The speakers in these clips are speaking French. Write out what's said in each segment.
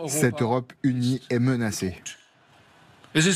Cette Europe unie est menacée. Elle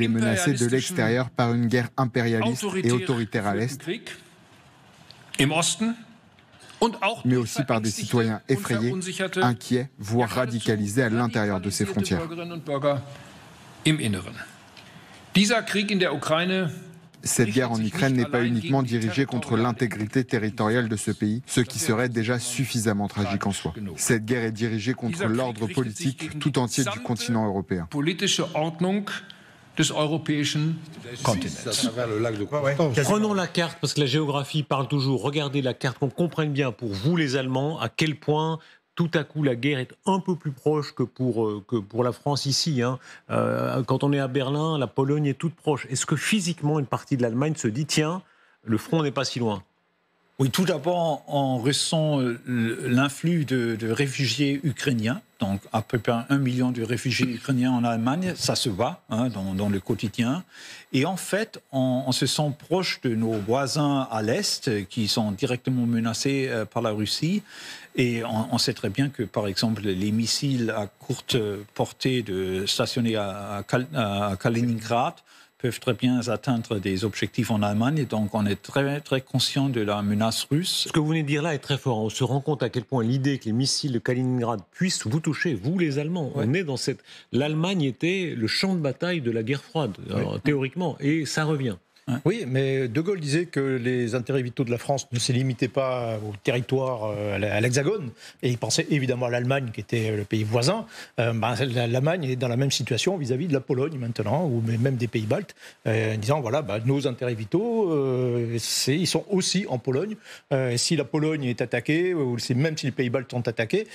est menacée de l'extérieur par une guerre impérialiste et autoritaire à l'Est, mais aussi par des citoyens effrayés, inquiets, voire radicalisés à l'intérieur de ses frontières. Cette guerre en Ukraine n'est pas uniquement dirigée contre l'intégrité territoriale de ce pays, ce qui serait déjà suffisamment tragique en soi. Cette guerre est dirigée contre l'ordre politique tout entier du continent européen. Prenons la carte, parce que la géographie parle toujours. Regardez la carte, qu'on comprenne bien pour vous les Allemands à quel point tout à coup la guerre est un peu plus proche que pour la France ici. Quand on est à Berlin, la Pologne est toute proche. Est-ce que physiquement une partie de l'Allemagne se dit tiens, le front n'est pas si loin? Oui, tout d'abord, on ressent l'influx de réfugiés ukrainiens. Donc, à peu près 1 million de réfugiés ukrainiens en Allemagne, ça se voit dans le quotidien. Et en fait, on se sent proche de nos voisins à l'Est, qui sont directement menacés par la Russie. Et on sait très bien que, par exemple, les missiles à courte portée stationnés à Kaliningrad peuvent très bien atteindre des objectifs en Allemagne. Donc, on est très, très conscient de la menace russe. Ce que vous venez de dire là est très fort. On se rend compte à quel point l'idée que les missiles de Kaliningrad puissent vous toucher, vous les Allemands. Ouais. On est dans cette... L'Allemagne était le champ de bataille de la guerre froide, alors, théoriquement, et ça revient. Oui, mais De Gaulle disait que les intérêts vitaux de la France ne se limitaient pas au territoire, à l'Hexagone, et il pensait évidemment à l'Allemagne, qui était le pays voisin. L'Allemagne est dans la même situation vis-à-vis de la Pologne maintenant, ou même des pays baltes, en disant voilà, nos intérêts vitaux, ils sont aussi en Pologne. Si la Pologne est attaquée, ou même si les pays baltes sont attaqués,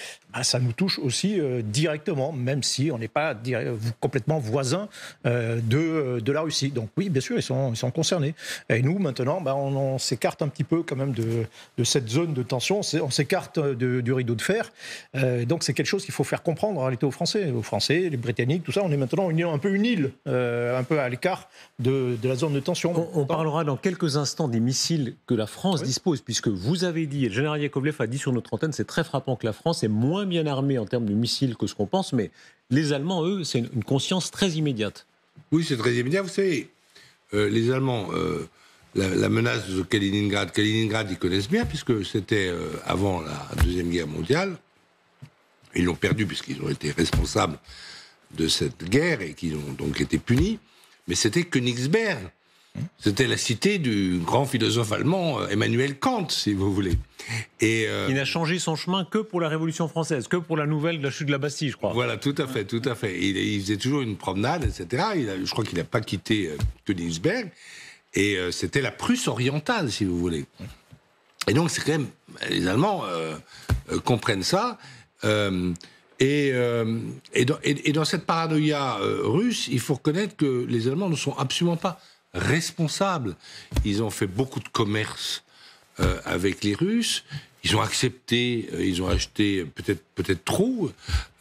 ça nous touche aussi directement, même si on n'est pas complètement voisin de la Russie. Donc oui, bien sûr, ils sont concernés. Et nous, maintenant, on s'écarte un petit peu quand même de cette zone de tension, on s'écarte du rideau de fer. Donc c'est quelque chose qu'il faut faire comprendre en réalité aux Français, les Britanniques, tout ça. On est maintenant un peu une île, un peu à l'écart de la zone de tension. On parlera dans quelques instants des missiles que la France dispose, puisque vous avez dit, et le général Yakovlev a dit sur notre antenne, c'est très frappant que la France est moins bien armée en termes de missiles que ce qu'on pense, mais les Allemands, eux, c'est une conscience très immédiate. Oui, c'est très immédiat. Vous savez, les Allemands, la menace de Kaliningrad, ils connaissent bien, puisque c'était avant la Deuxième Guerre mondiale. Ils l'ont perdu, puisqu'ils ont été responsables de cette guerre, et qu'ils ont donc été punis. Mais c'était Königsberg. C'était la cité du grand philosophe allemand Emmanuel Kant, si vous voulez. Et il n'a changé son chemin que pour la Révolution française, que pour la nouvelle de la chute de la Bastille, je crois. Voilà, tout à fait, tout à fait. Il faisait toujours une promenade, etc. Je crois qu'il n'a pas quitté Königsberg. Et c'était la Prusse orientale, si vous voulez. Et donc, c'est quand même... Les Allemands comprennent ça. Et dans cette paranoïa russe, il faut reconnaître que les Allemands ne sont absolument pas responsables. Ils ont fait beaucoup de commerce avec les Russes. Ils ont accepté, ils ont acheté peut-être trop.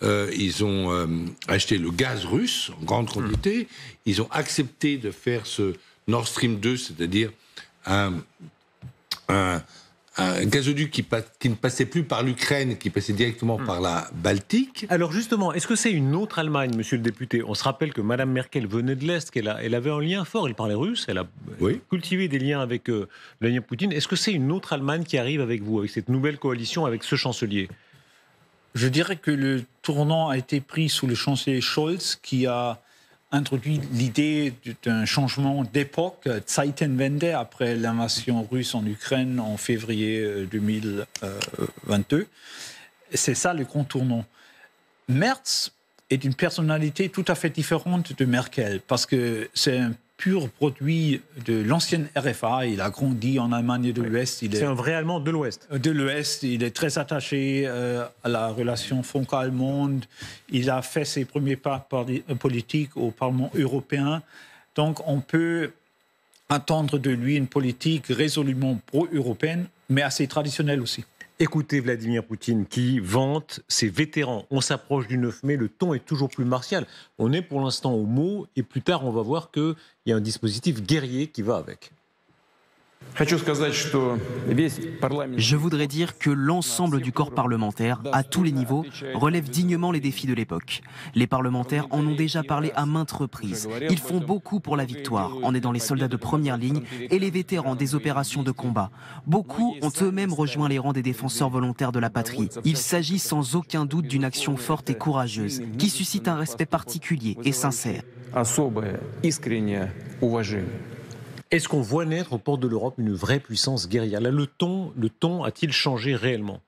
Ils ont acheté le gaz russe en grande quantité. Ils ont accepté de faire ce Nord Stream 2, c'est-à-dire un gazoduc qui ne passait plus par l'Ukraine, qui passait directement par la Baltique. Alors justement, est-ce que c'est une autre Allemagne, monsieur le député? On se rappelle que Mme Merkel venait de l'Est, qu'elle avait un lien fort, elle parlait russe, elle a cultivé des liens avec Vladimir Poutine. Est-ce que c'est une autre Allemagne qui arrive avec vous, avec cette nouvelle coalition, avec ce chancelier? Je dirais que le tournant a été pris sous le chancelier Scholz, qui a introduit l'idée d'un changement d'époque, Zeitenwende, après l'invasion russe en Ukraine en février 2022. C'est ça le contournant. Merz est une personnalité tout à fait différente de Merkel, parce que c'est un pur produit de l'ancienne RFA. Il a grandi en Allemagne de l'Ouest. C'est un vrai Allemand de l'Ouest. De l'Ouest. Il est très attaché à la relation franco-allemande. Il a fait ses premiers pas politiques au Parlement européen. Donc on peut attendre de lui une politique résolument pro-européenne, mais assez traditionnelle aussi. Écoutez Vladimir Poutine qui vante ses vétérans. On s'approche du 9 mai, le ton est toujours plus martial. On est pour l'instant aux mots et plus tard on va voir qu'il y a un dispositif guerrier qui va avec. Je voudrais dire que l'ensemble du corps parlementaire, à tous les niveaux, relève dignement les défis de l'époque. Les parlementaires en ont déjà parlé à maintes reprises. Ils font beaucoup pour la victoire, en aidant les soldats de première ligne et les vétérans des opérations de combat. Beaucoup ont eux-mêmes rejoint les rangs des défenseurs volontaires de la patrie. Il s'agit sans aucun doute d'une action forte et courageuse, qui suscite un respect particulier et sincère. Est-ce qu'on voit naître aux portes de l'Europe une vraie puissance guerrière? Là, le ton a-t-il changé réellement?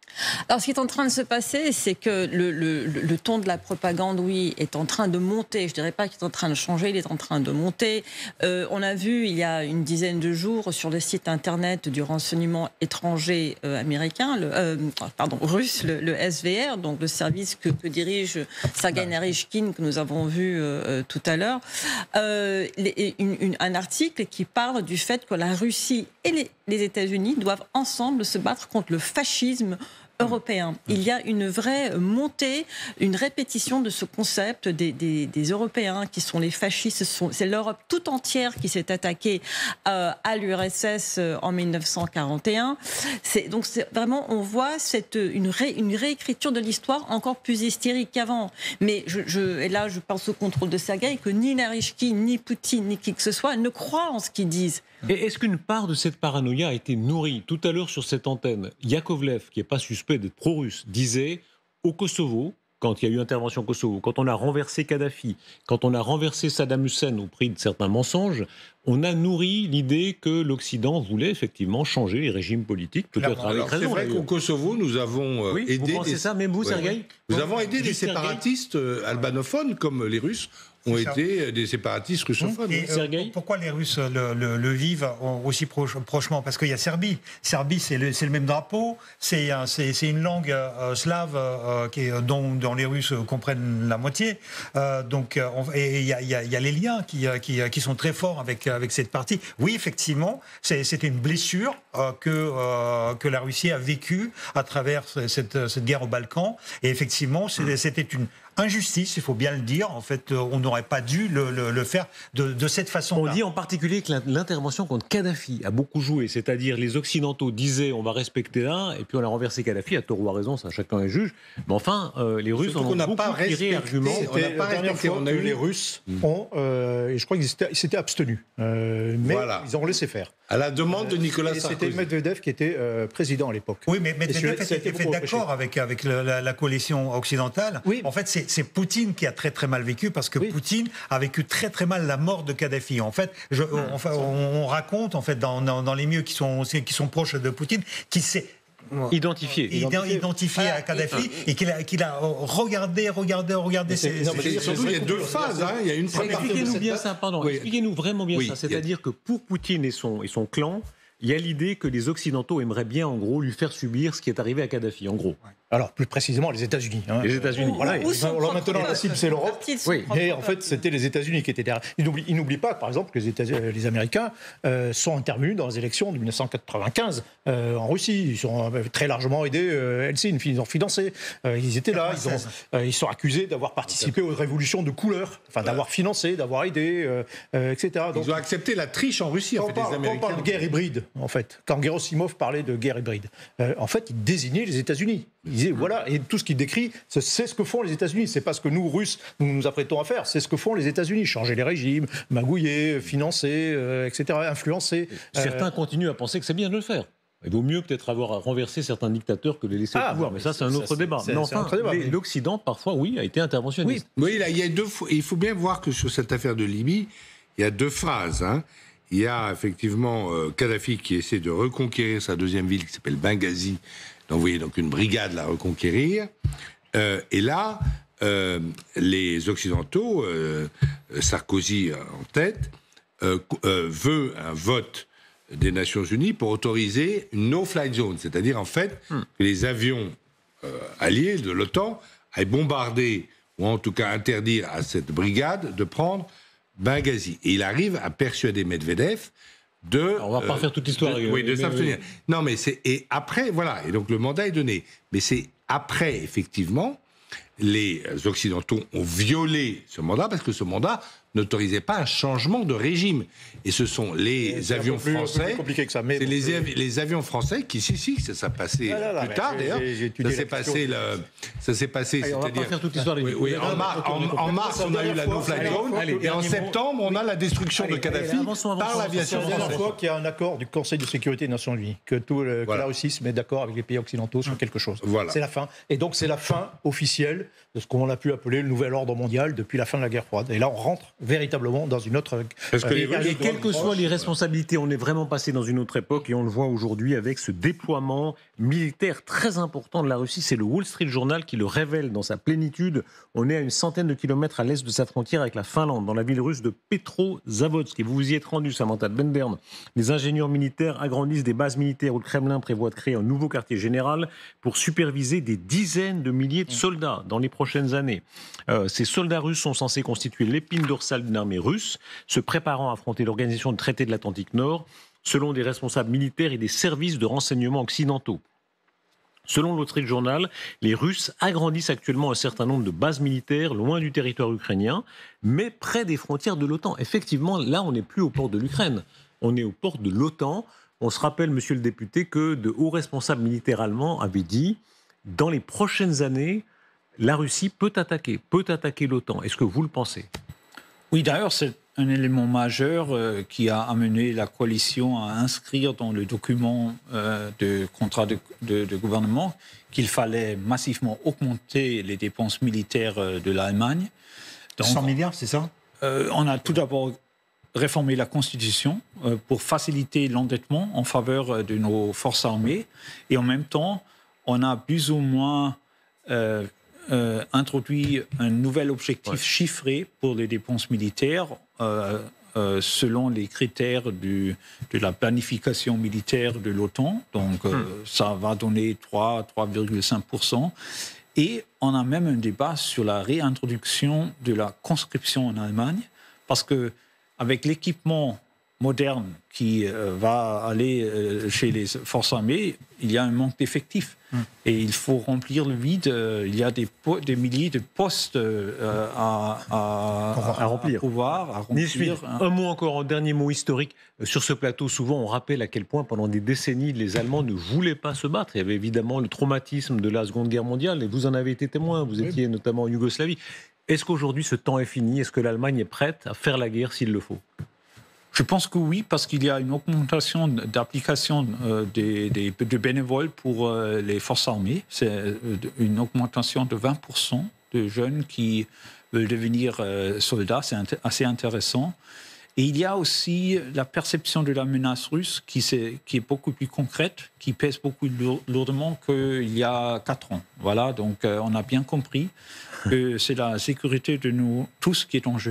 Alors, ce qui est en train de se passer, c'est que le ton de la propagande, oui, est en train de monter. Je ne dirais pas qu'il est en train de changer, il est en train de monter. On a vu, il y a une dizaine de jours, sur le site internet du renseignement étranger américain, russe, le SVR, donc le service que dirige Sergueï Narychkine, que nous avons vu tout à l'heure, un article qui parle du fait que la Russie et les États-Unis doivent ensemble se battre contre le fascisme européen. Il y a une vraie montée, une répétition de ce concept des Européens qui sont les fascistes. C'est l'Europe tout entière qui s'est attaquée à l'URSS en 1941. Donc vraiment, on voit une réécriture de l'histoire encore plus hystérique qu'avant. Mais et là, je pense au contrôle de Sergueï, que ni Narychkine, ni Poutine, ni qui que ce soit ne croient en ce qu'ils disent. Et est-ce qu'une part de cette paranoïa a été nourrie? Tout à l'heure sur cette antenne, Yakovlev, qui n'est pas suspect d'être pro-russe, disait au Kosovo, quand il y a eu intervention au Kosovo, quand on a renversé Kadhafi, quand on a renversé Saddam Hussein au prix de certains mensonges, on a nourri l'idée que l'Occident voulait effectivement changer les régimes politiques, peut-être avec raison. C'est vrai qu'au Kosovo, nous avons aidé... Vous pensez ça, même vous, Sergueï? Nous avons aidé des séparatistes albanophones, comme les Russes ont été des séparatistes russophones. Pourquoi les Russes le vivent aussi prochement? Parce qu'il y a Serbie. Serbie, c'est le même drapeau. C'est une langue slave dont les Russes comprennent la moitié. Et il y a les liens qui sont très forts avec cette partie. Oui, effectivement, c'était une blessure que la Russie a vécue à travers cette guerre au Balkan. Et effectivement, c'était une injustice, il faut bien le dire. En fait, on n'aurait pas dû le faire de cette façon-là. On dit en particulier que l'intervention contre Kadhafi a beaucoup joué, c'est-à-dire les Occidentaux disaient on va respecter là, et puis on a renversé Kadhafi, à tort ou à raison, ça chacun est juge. Mais enfin, les Russes en ont beaucoup tiré argument. On a eu les Russes, et je crois qu'ils s'étaient abstenus, mais ils ont laissé faire. À la demande de Nicolas Sarkozy. C'était Medvedev qui était président à l'époque. Oui, mais Medvedev était fait d'accord avec la coalition occidentale. Oui. En fait, c'est Poutine qui a très très mal vécu, parce que Poutine a vécu très très mal la mort de Kadhafi. En fait, on raconte en fait dans les milieux qui sont proches de Poutine qu'il s'est identifié à Kadhafi et qu'il a regardé. Surtout, il y a deux phases. Il y a une première. Expliquez-nous bien ça, expliquez-nous vraiment bien ça. C'est-à-dire que pour Poutine et son clan, il y a l'idée que les Occidentaux aimeraient bien, en gros, lui faire subir ce qui est arrivé à Kadhafi, en gros. Alors, plus précisément, les États-Unis. Les États-Unis. Voilà, maintenant, la cible, c'est l'Europe. Mais en fait, c'était les États-Unis qui étaient derrière. Il n'oublie pas, par exemple, que les Américains sont intervenus dans les élections de 1995 en Russie. Ils ont très largement aidé Helsinki. Ils ont financé. Ils étaient là. Ils sont accusés d'avoir participé aux révolutions de couleur, enfin, d'avoir financé, d'avoir aidé, etc. Donc, ils ont accepté la triche en Russie, en fait, les Américains. Quand on parle de guerre hybride, en fait, quand Gerasimov parlait de guerre hybride, en fait, il désignait les États-Unis. Il disait, voilà, et tout ce qu'il décrit, c'est ce que font les États-Unis. C'est pas ce que nous, Russes, nous apprêtons à faire. C'est ce que font les États-Unis. Changer les régimes, magouiller, financer, etc., influencer. Certains continuent à penser que c'est bien de le faire. Il vaut mieux peut-être avoir renversé certains dictateurs que de les laisser au pouvoir. Mais ça, c'est un autre débat. L'Occident, parfois, a été interventionniste. Oui, là, il y a il faut bien voir que sur cette affaire de Libye, il y a deux phases. Il y a effectivement Kadhafi qui essaie de reconquérir sa deuxième ville qui s'appelle Benghazi, d'envoyer donc une brigade la reconquérir. Et là, les Occidentaux, Sarkozy en tête, veut un vote des Nations Unies pour autoriser une no-fly zone, c'est-à-dire en fait que les avions alliés de l'OTAN aillent bombarder, ou en tout cas interdire à cette brigade de prendre Benghazi. Et il arrive à persuader Medvedev de... Alors on va pas faire toute l'histoire. De s'abstenir. Non, mais c'est... Et après, voilà. Et donc le mandat est donné. Mais c'est après, effectivement, les Occidentaux ont violé ce mandat, parce que ce mandat n'autorisait pas un changement de régime. Et ce sont les avions français. Plus compliqué que ça. Mais c'est les avions français qui, ça passé plus tard d'ailleurs. Ça s'est passé, allez, on va pas faire toute l'histoire. Oui, en mars, on a eu la no-fly zone, et en septembre, on a la destruction de Kadhafi par l'aviation française. française. Fois qu'il y a un accord du Conseil de sécurité des Nations Unies, que la Russie se met d'accord avec les pays occidentaux sur quelque chose. Voilà. C'est la fin. Et donc c'est la fin officielle de ce qu'on a pu appeler le nouvel ordre mondial depuis la fin de la guerre froide. Et là, on rentre véritablement dans une autre... Et quelles que soient les responsabilités, on est vraiment passé dans une autre époque et on le voit aujourd'hui avec ce déploiement militaire très important de la Russie. C'est le Wall Street Journal qui le révèle dans sa plénitude. On est à une centaine de kilomètres à l'est de sa frontière avec la Finlande, dans la ville russe de Petrozavodsk. Et vous vous y êtes rendu, Samantha Bendern. Les ingénieurs militaires agrandissent des bases militaires où le Kremlin prévoit de créer un nouveau quartier général pour superviser des dizaines de milliers de soldats dans les prochaines années. Ces soldats russes sont censés constituer l'épine dorsale d'une armée russe, se préparant à affronter l'organisation de traité de l'Atlantique Nord, selon des responsables militaires et des services de renseignement occidentaux. Selon le Wall Street Journal, les Russes agrandissent actuellement un certain nombre de bases militaires loin du territoire ukrainien, mais près des frontières de l'OTAN. Effectivement, là, on n'est plus aux portes de l'Ukraine, on est aux portes de l'OTAN. On se rappelle, monsieur le député, que de hauts responsables militaires allemands avaient dit « dans les prochaines années, la Russie peut attaquer l'OTAN ». Est-ce que vous le pensez ? Oui, d'ailleurs, c'est un élément majeur qui a amené la coalition à inscrire dans le document de contrat de gouvernement qu'il fallait massivement augmenter les dépenses militaires de l'Allemagne. Donc, 100 milliards, c'est ça ? On a tout d'abord réformé la Constitution pour faciliter l'endettement en faveur de nos forces armées. Et en même temps, on a plus ou moins introduit un nouvel objectif chiffré pour les dépenses militaires selon les critères de la planification militaire de l'OTAN. Donc, ça va donner 3,5%. Et on a même un débat sur la réintroduction de la conscription en Allemagne, parce que avec l'équipement moderne qui va aller chez les forces armées, il y a un manque d'effectifs. Et il faut remplir le vide. Il y a des milliers de postes à remplir. Un mot encore, un dernier mot historique. Sur ce plateau, souvent, on rappelle à quel point, pendant des décennies, les Allemands ne voulaient pas se battre. Il y avait évidemment le traumatisme de la Seconde Guerre mondiale, et vous en avez été témoin. Vous étiez notamment en Yougoslavie. Est-ce qu'aujourd'hui, ce temps est fini ? Est-ce que l'Allemagne est prête à faire la guerre s'il le faut ? Je pense que oui, parce qu'il y a une augmentation d'application de bénévoles pour les forces armées. C'est une augmentation de 20% de jeunes qui veulent devenir soldats. C'est assez intéressant. Et il y a aussi la perception de la menace russe qui est beaucoup plus concrète, qui pèse beaucoup lourdement qu'il y a 4 ans. Voilà, donc on a bien compris que c'est la sécurité de nous tous qui est en jeu.